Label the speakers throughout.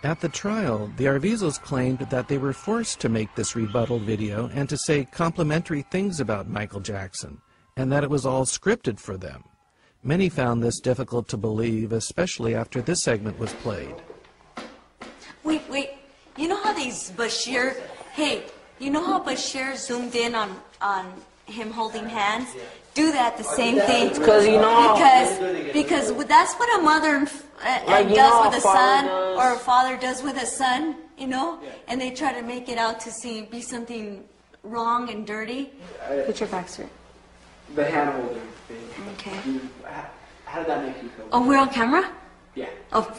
Speaker 1: At the trial, the Arvizos claimed that they were forced to make this rebuttal video and to say complimentary things about Michael Jackson, and that it was all scripted for them. Many found this difficult to believe, especially after this segment was played.
Speaker 2: Wait, you know how these Bashir, you know how Bashir zoomed in on him holding hands? Do that the same thing.
Speaker 3: Because you know
Speaker 2: because that's what a mother does with a son, or a father does with a son, you know? And they try to make it out to be something wrong and dirty.
Speaker 4: Put your back straight.
Speaker 5: The hand holding thing.
Speaker 2: Okay.
Speaker 5: How did that make you feel?
Speaker 2: Oh, we're on camera?
Speaker 5: Yeah.
Speaker 2: Oh.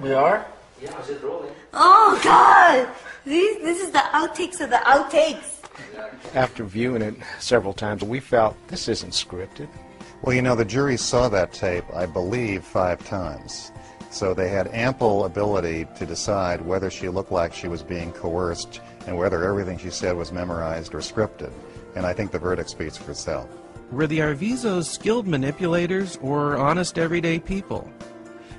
Speaker 3: We are?
Speaker 5: Yeah, I was just rolling.
Speaker 2: Oh, God! This is the outtakes of the outtakes.
Speaker 6: After viewing it several times, we felt this isn't scripted.
Speaker 7: Well, you know, the jury saw that tape, I believe, 5 times. So they had ample ability to decide whether she looked like she was being coerced and whether everything she said was memorized or scripted. And I think the verdict speaks for itself.
Speaker 1: Were the Arvizos skilled manipulators or honest everyday people?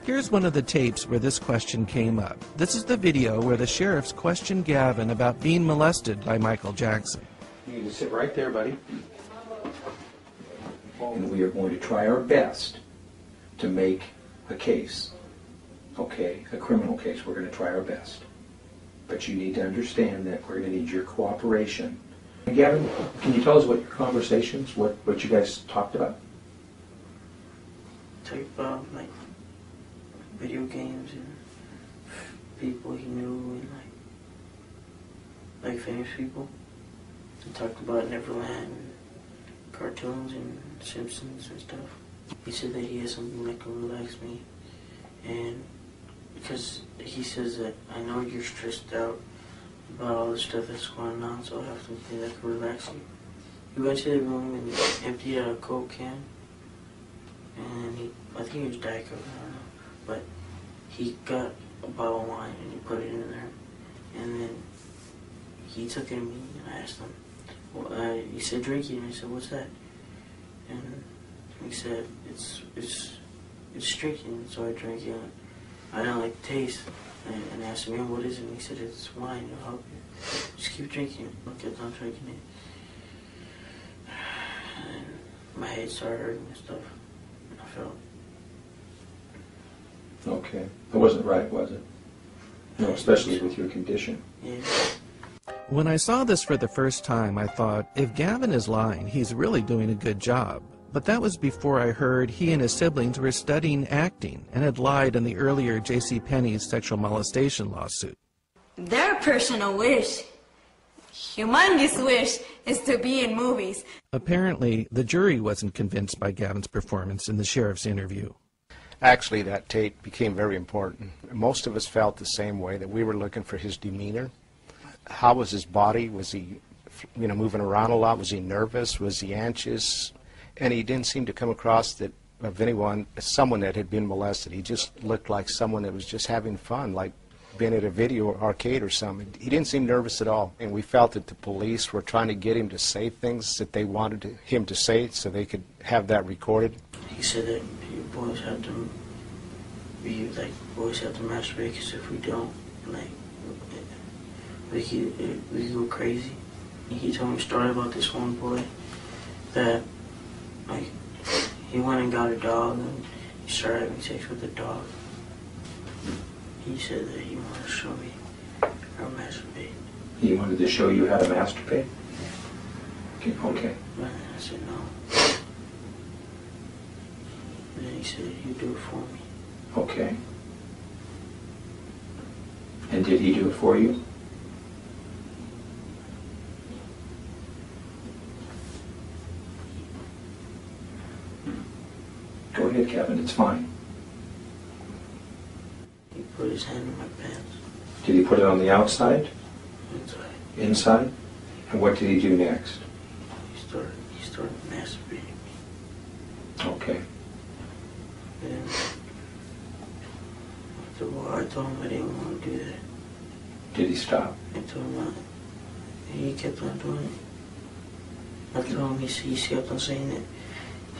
Speaker 1: Here's one of the tapes where this question came up. This is the video where the sheriffs questioned Gavin about being molested by Michael Jackson.
Speaker 8: You need to sit right there, buddy. And we are going to try our best to make a case, okay, a criminal case. We're going to try our best. But you need to understand that we're going to need your cooperation. And Gavin, can you tell us what your conversations, what you guys talked about?
Speaker 3: Talk about, like, video games and people he knew and like famous people. We talked about Neverland and cartoons and Simpsons and stuff. He said that he has something that can relax me, and because he says that I know you're stressed out about all the stuff that's going on, so I have something that can relax you. He went to the room and emptied out a Coke can, and I think it was Diet Coke, I don't know. But he got a bottle of wine and he put it in there, and then he took it to me and I asked him, well, he said drink it, and I said, what's that? And he said, it's drinking, so I drank it. I didn't like the taste, and I asked him, what is it? And he said, it's wine, it'll help you. Just keep drinking it. I kept on drinking it. And my head started hurting and stuff, and I felt.
Speaker 8: Okay. It wasn't right, was it? No, especially with your condition.
Speaker 3: Yeah.
Speaker 1: When I saw this for the first time, I thought, if Gavin is lying, he's really doing a good job. But that was before I heard he and his siblings were studying acting and had lied in the earlier JCPenney's sexual molestation lawsuit.
Speaker 2: Their personal wish, humongous wish, is to be in movies.
Speaker 1: Apparently, the jury wasn't convinced by Gavin's performance in the sheriff's interview.
Speaker 6: Actually, that tape became very important. Most of us felt the same way, that we were looking for his demeanor. How was his body? Was he, moving around a lot? Was he nervous? Was he anxious? And he didn't seem to come across that of someone that had been molested. He just looked like someone that was just having fun, like being at a video arcade or something. He didn't seem nervous at all. And we felt that the police were trying to get him to say things that they wanted him to say so they could have that recorded.
Speaker 3: He said that boys have to masturbate, because if we don't, we go crazy. He told me a story about this one boy that, he went and got a dog and he started having sex with the dog. He said that he wanted to show me how to masturbate.
Speaker 8: He wanted to show you how to masturbate? Okay.
Speaker 3: And I said no. And then he said, you do it for me.
Speaker 8: Okay. And did he do it for you? Go ahead, Kevin, it's fine.
Speaker 3: He put his hand in my pants.
Speaker 8: Did he put it on the outside?
Speaker 3: Inside.
Speaker 8: Inside? And what did he do next?
Speaker 3: He started masturbating me.
Speaker 8: Okay.
Speaker 3: And after a while, I told him I didn't want to do that.
Speaker 8: Did he stop?
Speaker 3: I told him not. He kept on doing it. I told him he kept on saying that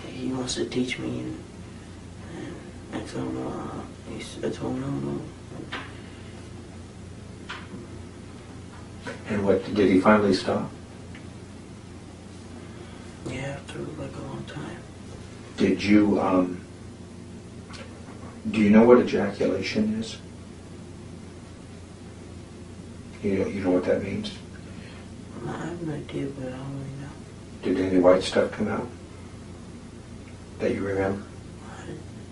Speaker 3: he wants to teach me, and I told him, no.
Speaker 8: And what, did he finally stop?
Speaker 3: Yeah, after like a long time.
Speaker 8: Did you, do you know what ejaculation is? You know what that means?
Speaker 3: I have no idea, but I don't really know.
Speaker 8: Did any white stuff come out that you remember?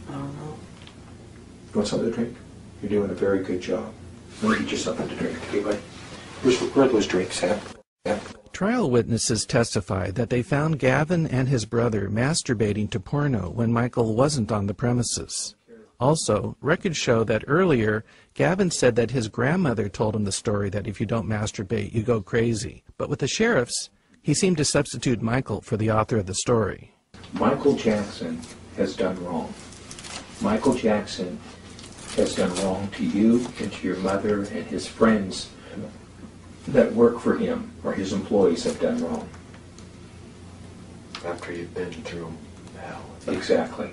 Speaker 3: I don't know.
Speaker 8: You want something to drink? You're doing a very good job. Let me get you something to drink, okay, buddy? Where are those drinks, Sam? Yeah.
Speaker 1: Trial witnesses testified that they found Gavin and his brother masturbating to porno when Michael wasn't on the premises. Also, records show that earlier, Gavin said that his grandmother told him the story that if you don't masturbate, you go crazy. But with the sheriffs, he seemed to substitute Michael for the author of the story.
Speaker 8: Michael Jackson has done wrong. Michael Jackson has done wrong to you and to your mother, and his friends that work for him or his employees have done wrong.
Speaker 6: After you've been through hell.
Speaker 8: Exactly.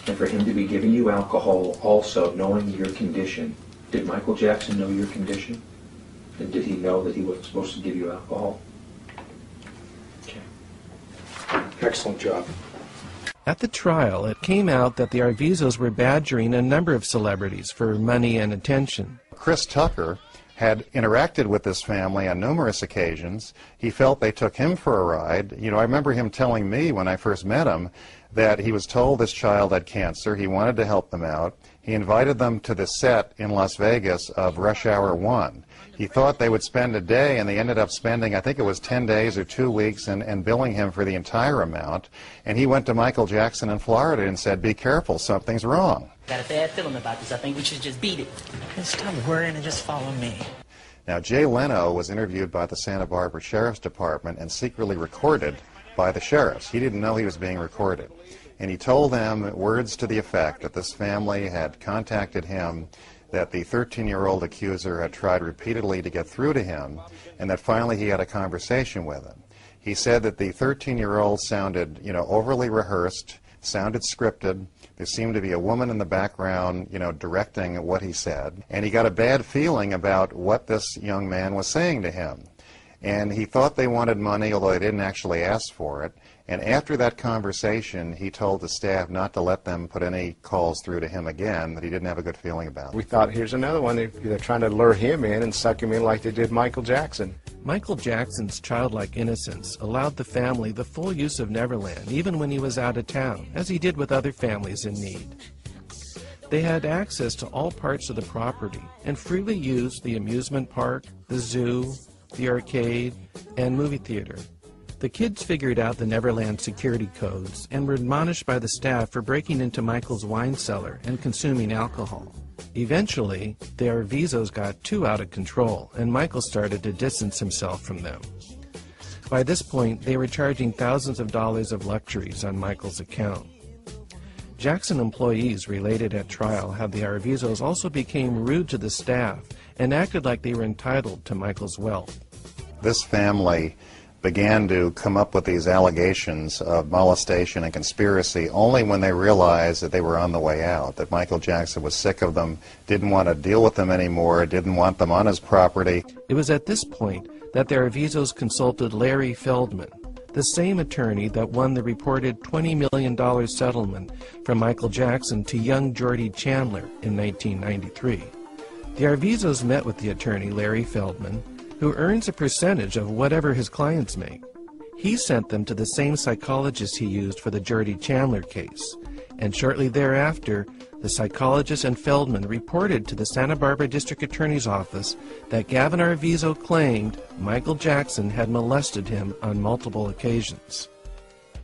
Speaker 8: And for him to be giving you alcohol also knowing your condition. Did Michael Jackson know your condition? And did he know that he wasn't supposed to give you alcohol? Okay. Excellent job.
Speaker 1: At the trial, it came out that the Arvizos were badgering a number of celebrities for money and attention.
Speaker 7: Chris Tucker had interacted with this family on numerous occasions. He felt they took him for a ride. You know, I remember him telling me when I first met him that he was told this child had cancer. He wanted to help them out. He invited them to the set in Las Vegas of Rush Hour 1. He thought they would spend a day, and they ended up spending, I think it was 10 days or 2 weeks, and billing him for the entire amount. And he went to Michael Jackson in Florida and said, "Be careful, something's wrong."
Speaker 4: Got a bad feeling about this. I think we should just beat it. Just stop worrying and just follow me.
Speaker 7: Now, Jay Leno was interviewed by the Santa Barbara Sheriff's Department and secretly recorded by the sheriffs. He didn't know he was being recorded. And he told them words to the effect that this family had contacted him, that the 13-year-old accuser had tried repeatedly to get through to him, and that finally he had a conversation with him. He said that the 13-year-old sounded, overly rehearsed, sounded scripted. There seemed to be a woman in the background, directing what he said. And he got a bad feeling about what this young man was saying to him. And he thought they wanted money, although they didn't actually ask for it. And after that conversation, he told the staff not to let them put any calls through to him again, that he didn't have a good feeling about.
Speaker 6: We thought, here's another one. They're trying to lure him in and suck him in like they did Michael Jackson.
Speaker 1: Michael Jackson's childlike innocence allowed the family the full use of Neverland, even when he was out of town, as he did with other families in need. They had access to all parts of the property and freely used the amusement park, the zoo, the arcade, and movie theater. The kids figured out the Neverland security codes and were admonished by the staff for breaking into Michael's wine cellar and consuming alcohol. Eventually, the Arvizos got too out of control, and Michael started to distance himself from them. By this point, they were charging thousands of dollars of luxuries on Michael's account. Jackson employees related at trial how the Arvizos also became rude to the staff and acted like they were entitled to Michael's wealth.
Speaker 7: This family began to come up with these allegations of molestation and conspiracy only when they realized that they were on the way out, that Michael Jackson was sick of them, didn't want to deal with them anymore, didn't want them on his property.
Speaker 1: It was at this point that the Arvizos consulted Larry Feldman, the same attorney that won the reported $20 million settlement from Michael Jackson to young Geordie Chandler in 1993. The Arvizos met with the attorney Larry Feldman, who earns a percentage of whatever his clients make. He sent them to the same psychologist he used for the Geordie Chandler case, and shortly thereafter, the psychologist and Feldman reported to the Santa Barbara District Attorney's Office that Gavin Arvizo claimed Michael Jackson had molested him on multiple occasions.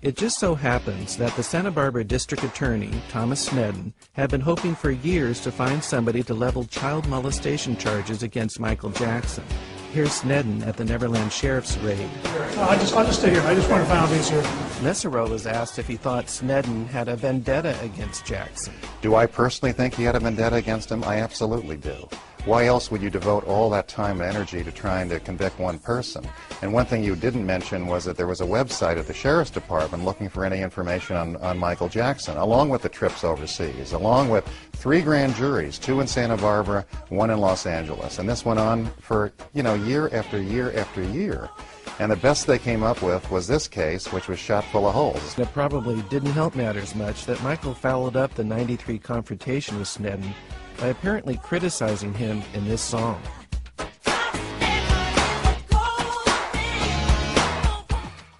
Speaker 1: It just so happens that the Santa Barbara District Attorney, Thomas Snedden, had been hoping for years to find somebody to level child molestation charges against Michael Jackson. Here's Snedden at the Neverland Sheriff's raid.
Speaker 9: I'll just stay here. I just want to find out these here.
Speaker 1: Messero was asked if he thought Snedden had a vendetta against Jackson.
Speaker 7: Do I personally think he had a vendetta against him? I absolutely do. Why else would you devote all that time and energy to trying to convict one person? And one thing you didn't mention was that there was a website at the Sheriff's Department looking for any information on Michael Jackson, along with the trips overseas, along with 3 grand juries, 2 in Santa Barbara, 1 in Los Angeles. And this went on for, year after year after year. And the best they came up with was this case, which was shot full of holes.
Speaker 1: It probably didn't help matters much that Michael followed up the '93 confrontation with Sneddon by apparently criticizing him in this song.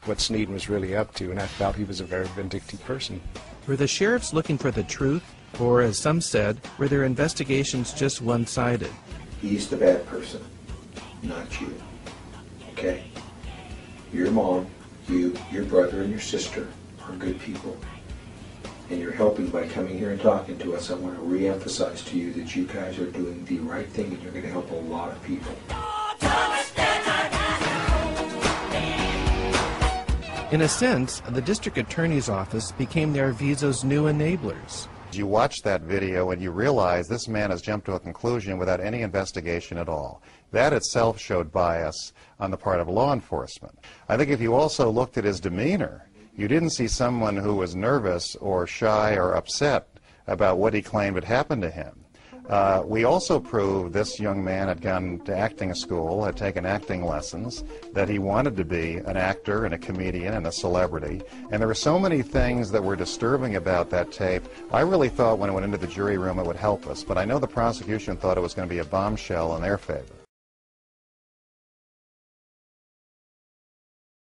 Speaker 6: What Sneddon was really up to, and I felt he was a very vindictive person.
Speaker 1: Were the sheriffs looking for the truth, or as some said, were their investigations just one-sided?
Speaker 8: He's the bad person, not you. Okay? Your mom, you, your brother, and your sister are good people. And you're helping by coming here and talking to us. I want to re-emphasize to you that you guys are doing the right thing and you're going to help a lot of people.
Speaker 1: In a sense, the district attorney's office became the Arvizo's new enablers.
Speaker 7: You watch that video and you realize this man has jumped to a conclusion without any investigation at all. That itself showed bias on the part of law enforcement. I think if you also looked at his demeanor, you didn't see someone who was nervous or shy or upset about what he claimed had happened to him. We also proved this young man had gone to acting school, had taken acting lessons, that he wanted to be an actor and a comedian and a celebrity. And there were so many things that were disturbing about that tape. I really thought when it went into the jury room it would help us, but I know the prosecution thought it was going to be a bombshell in their favor.